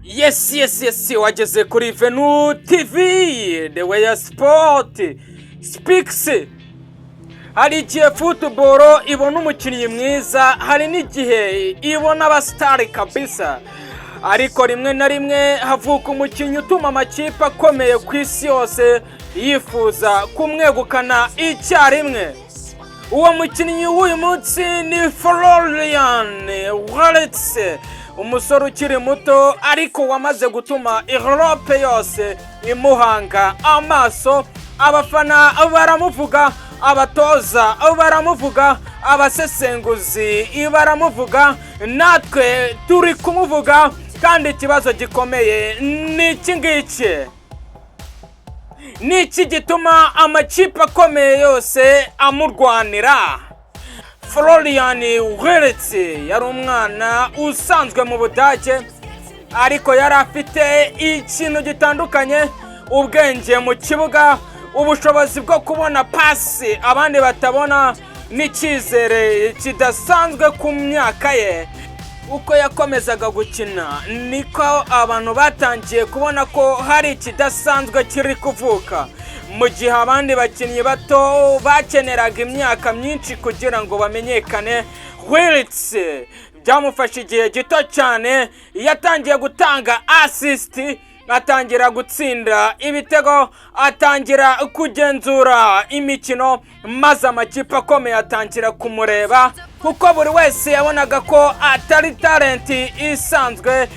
Yes, wageze kuri Venu TV, the way sport speaks. Hari igihe football ibona umukinnyi mwiza, hari n'igihe ibona abastari kabisa. Ariko rimwe na rimwe havuka umukinnyi utuma amakipe akomeye ku isi yose yifuza kumwegukana icyarimwe. Uwo mukinnyi w'uyu munsi ni Florian Wirtz, umusore ukiri muto ariko wamaze gutuma Europe yose imuhanga amaso. Abafana baramuvuga, abatoza baramuvuga, abasesenguzi baramuvuga, natwe turi kumuvuga. Kandi ikibazo gikomeye ni iki ngiki: niki gituma amakipe akomeye yose amurwanira? Florian Wirtz yari umwana usanzwe mu Budage, ariko yari afite ikintu gitandukanye: ubwenge mu kibuga, ubushobozi bwo kubona pasi abandi batabona, n'icyizere kidasanzwe ku myaka ye. Uko yakomezaga gukina niko abantu batangiye kubona ko hari ikidasanzwe kiri kuvuka. Mu gihe abandi bakinnyi bato bakeneraga imyaka myinshi kugira ngo bamenyekane, Wirtz byamufashe igihe gito cyane. Yatangiye gutanga assist, atangira gutsinda ibitego, atangira kugenzura imikino, maze amakipe akomeye atangira kumureba, kuko buri wese yabonaga ko atari talent isanzwe.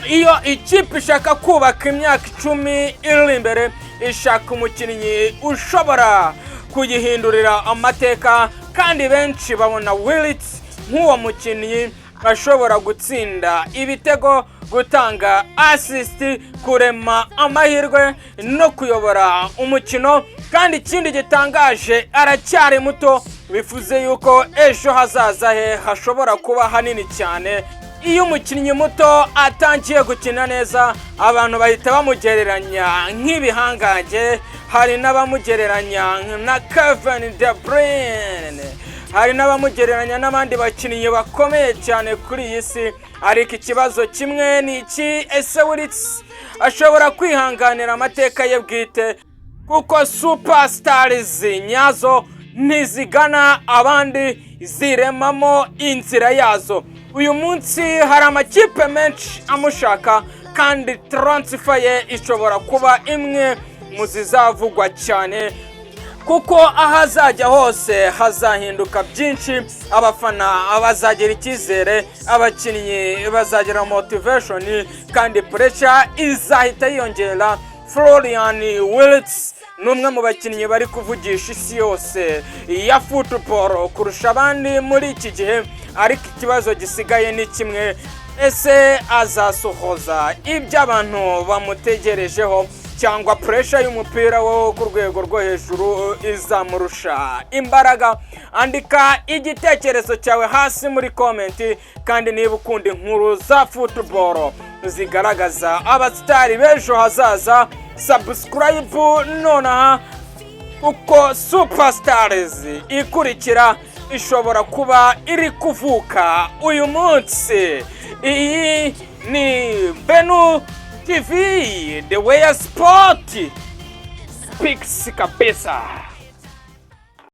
Iyo ikipe ishaka kubaka imyaka 10 iri imbere, ishaka umukinnyi ushobora kuyihindurira amateka, kandi benshi babona Wirtz nk'uwo mukinnyi ashobora gutsinda ibitego, gutanga assist, kurema amahirwe no kuyobora umukino. Kandi ikindi gitangaje, aracyari muto, bivuze yuko ejo hazaza he hashobora kuba hanini cyane. Iyo umukinnyi muto atangiye gukina neza, abantu bahita bamugereranya nk'ibihangange. Hari n'abamugereranya na Kevin De Bruyne, hari n'abamugereranya n'abandi bakinnyi bakomeye cyane kuri iyi si. Ariko ikibazo kimwe ni iki: ese Wirtz ashobora kwihanganira amateka ye bwite? Kuko superstars nyazo ntizigana abandi, ziremamo inzira yazo. Uyu munsi hari amakipe menshi amushaka, kandi transfer ye ishobora kuba imwe mu zizavugwa cyane, kuko ahazajya hose hazahinduka byinshi. Abafana bazagira icyizere, abakinnyi bazagira motivation, kandi pressure izahita yiyongera. Florian Wirtz ni umwe mu bakinnyi bari kuvugisha isi yose ya football kurusha abandi muri iki gihe. Ariko ikibazo gisigaye ni kimwe: ese azasohoza ibyo abantu bamutegerejeho, cyangwa pressure y'umupira wo ku rwego rwo hejuru izamurusha imbaraga? Andika igitekerezo cyawe hasi muri comment, kandi niba ukunda inkuru za football zigaragaza abastari b'ejo hazaza, subscribe nonaha, kuko superstars ikurikira ishobora kuba iri kuvuka uyu munsi. Iyi ni Venu TV, the way sport speaks kabisa.